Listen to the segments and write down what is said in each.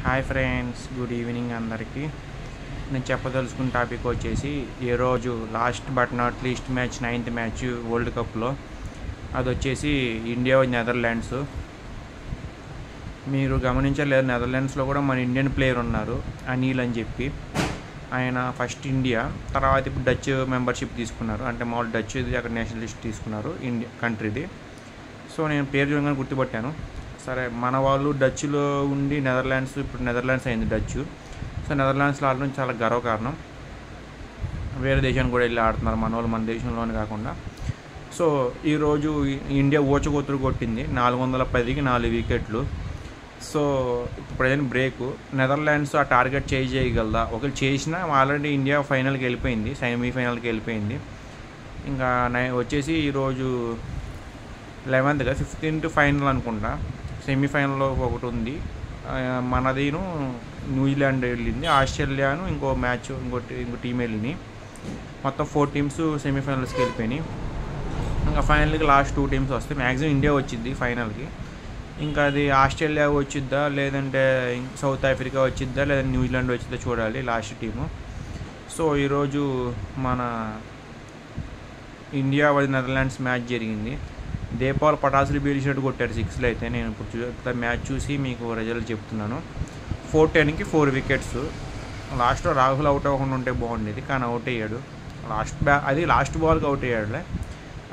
Hi friends, good evening అందరికీ. నేను చెప్పదలుచుకున్న టాపిక్ వచ్చేసి ఈరోజు last but not least match, 9th match world కప్లో. అది వచ్చేసి ఇండియా నెదర్లాండ్స్. మీరు గమనించలేదు, నెదర్లాండ్స్లో కూడా మన ఇండియన్ ప్లేయర్ ఉన్నారు, అనిల్ అని చెప్పి. ఆయన ఫస్ట్ ఇండియా, తర్వాత ఇప్పుడు డచ్ మెంబర్షిప్ తీసుకున్నారు. అంటే మామూలు డచ్ ఇది అక్కడ నేషనలిస్ట్ తీసుకున్నారు, ఇండియా కంట్రీది. సో నేను పేరు చూడగానే గుర్తుపట్టాను. సరే, మన వాళ్ళు డచ్లో ఉండి నెదర్లాండ్స్, ఇప్పుడు నెదర్లాండ్స్ అయింది డచ్. సో నెదర్లాండ్స్లో ఆడడం చాలా గర్వకారణం. వేరే దేశానికి కూడా వెళ్ళి ఆడుతున్నారు మన వాళ్ళు, మన దేశంలోనే కాకుండా. సో ఈరోజు ఇండియా ఊచకోతులు కొట్టింది, 410కి 4 వికెట్లు. సో ఇప్పుడు ప్రజెంట్ బ్రేకు. నెదర్లాండ్స్ ఆ టార్గెట్ చేయగలదా? ఒకవేళ చేసినా ఆల్రెడీ ఇండియా ఫైనల్కి వెళ్ళిపోయింది, సెమీఫైనల్కి వెళ్ళిపోయింది. ఇంకా వచ్చేసి ఈరోజు 11th 15th ఫైనల్ అనుకుంటా. సెమీఫైనల్లో ఒకటి ఉంది, మనదిను న్యూజిలాండ్ వెళ్ళింది, ఆస్ట్రేలియాను ఇంకో మ్యాచ్ ఇంకో టీం వెళ్ళింది. మొత్తం 4 టీమ్స్ సెమీఫైనల్స్కి వెళ్ళిపోయినాయి. ఇంకా ఫైనల్కి లాస్ట్ 2 టీమ్స్ వస్తాయి. మ్యాక్సిమం ఇండియా వచ్చింది ఫైనల్కి. ఇంకా అది ఆస్ట్రేలియా వచ్చిద్దా, లేదంటే సౌత్ ఆఫ్రికా వచ్చిద్దా, లేదంటే న్యూజిలాండ్ వచ్చిద్దా చూడాలి లాస్ట్ టీము. సో ఈరోజు మన ఇండియా నెదర్లాండ్స్ మ్యాచ్ జరిగింది. దీపావళి పటాసులు పీల్చినట్టు కొట్టారు 6లు అయితే. నేను ఇప్పుడు మ్యాచ్ చూసి మీకు రిజల్ట్ చెప్తున్నాను. 410కి 4 వికెట్స్. లాస్ట్లో రాహుల్ అవుట్ అవ్వకుండా ఉంటే బాగుండేది, కానీ అవుట్ అయ్యాడు. లాస్ట్ బాల్కి అవుట్ అయ్యాడులే.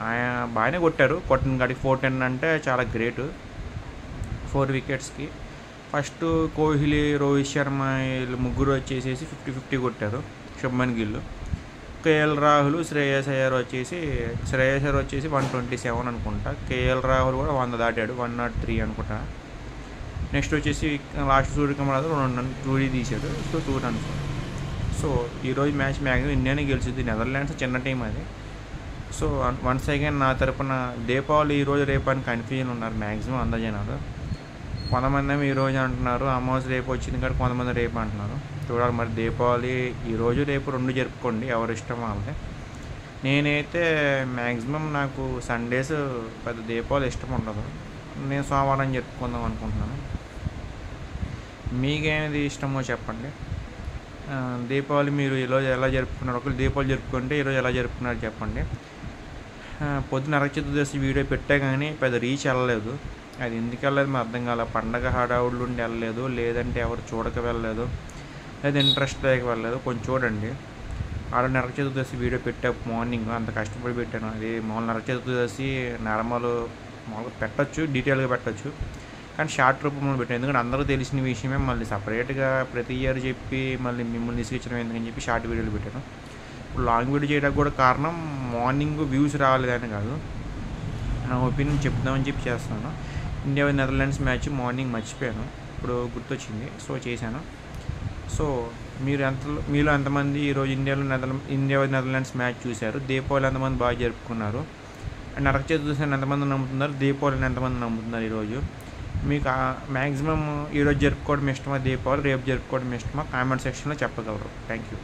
ఆయన బాగానే కొట్టారు, కొట్టిన కాడికి 410 అంటే చాలా గ్రేట్. 4 వికెట్స్కి ఫస్ట్ కోహ్లీ, రోహిత్ శర్మ వీళ్ళు ముగ్గురు వచ్చేసేసి 50-50 కొట్టారు. శుభ్మన్ గిల్, కేఎల్ రాహుల్, శ్రేయస్ అయ్యర్ వచ్చేసి 127 అనుకుంటా. కేఎల్ రాహుల్ కూడా 100 దాటాడు, 103 అనుకుంటా. నెక్స్ట్ వచ్చేసి లాస్ట్ సూర్యకుమార్ 2 రన్స్ తీశాడు, సో 2 రన్స్. సో ఈరోజు మ్యాచ్ మ్యాక్సిమం ఇండియానే గెలిచింది. నెదర్లాండ్స్ చిన్న టీం అది. సో వన్స్ అగైన్ నా తరపున దీపావళి ఈరోజు రేపు అని కన్ఫ్యూజన్ ఉన్నారు మ్యాక్సిమం అందరు జనాలు. కొంతమంది ఏమో ఈరోజు అంటున్నారు, అమావాస్య రేపు వచ్చింది కానీ కొంతమంది రేపు అంటున్నారు. చూడాలి మరి. దీపావళి ఈరోజు రేపు 2 జరుపుకోండి, ఎవరి ఇష్టం వాళ్ళే. నేనైతే మ్యాక్సిమం నాకు సండేస్ పెద్ద దీపావళి ఇష్టం ఉండదు, నేను సోమవారం జరుపుకుందాం అనుకుంటున్నాను. మీకేది ఇష్టమో చెప్పండి. దీపావళి మీరు ఈరోజు ఎలా జరుపుకున్నారు? ఒకరు దీపావళి జరుపుకుంటే ఈరోజు ఎలా జరుపుకున్నారు చెప్పండి. పొద్దున నరక చతుర్దశి వీడియో పెట్టా కానీ పెద్ద రీచ్ వెళ్ళలేదు. అది ఎందుకు వెళ్ళలేదు మరి అర్థం కాలే. పండగ హడావుళ్ళు ఉండి వెళ్ళలేదు, లేదంటే ఎవరు చూడక వెళ్ళలేదు, లేదా ఇంట్రెస్ట్ లేక వెళ్ళలేదు. కొంచెం చూడండి. ఆడ నరక చతుర్దశి వీడియో పెట్టా మార్నింగ్, అంత కష్టపడి పెట్టాను. అది మామూలు నరక చతుర్దశి మామూలుగా పెట్టచ్చు, డీటెయిల్గా పెట్టచ్చు, కానీ షార్ట్ రూపంలో పెట్టాను. ఎందుకంటే అందరికీ తెలిసిన విషయమే మళ్ళీ సపరేట్గా ప్రతి ఇయర్ చెప్పి మళ్ళీ మిమ్మల్ని తీసుకొచ్చడం ఎందుకని చెప్పి షార్ట్ వీడియోలు పెట్టాను. ఇప్పుడు లాంగ్ వీడియో చేయడానికి కూడా కారణం మార్నింగ్ వ్యూస్ రాలేదని కాదు, నా ఒపీనియన్ చెప్దామని చెప్పి చేస్తున్నాను. ఇండియా నెదర్లాండ్స్ మ్యాచ్ మార్నింగ్ మర్చిపోయాను, ఇప్పుడు గుర్తొచ్చింది, సో చేశాను. సో మీలో ఎంతమంది ఈరోజు ఇండియా నెదర్లాండ్స్ మ్యాచ్ చూశారు? దీపావళి ఎంతమంది బాగా జరుపుకున్నారు? అండ్ నరక చతుర్దశి ఎంతమంది నమ్ముతున్నారు? దీపావళిని ఎంతమంది నమ్ముతున్నారు? ఈరోజు మీకు మ్యాక్సిమం ఈరోజు జరుపుకోవడం ఇష్టమా, దీపావళి రేపు జరుపుకోవడం ఇష్టమా? కామెంట్ సెక్షన్లో చెప్పగలరు. Thank you.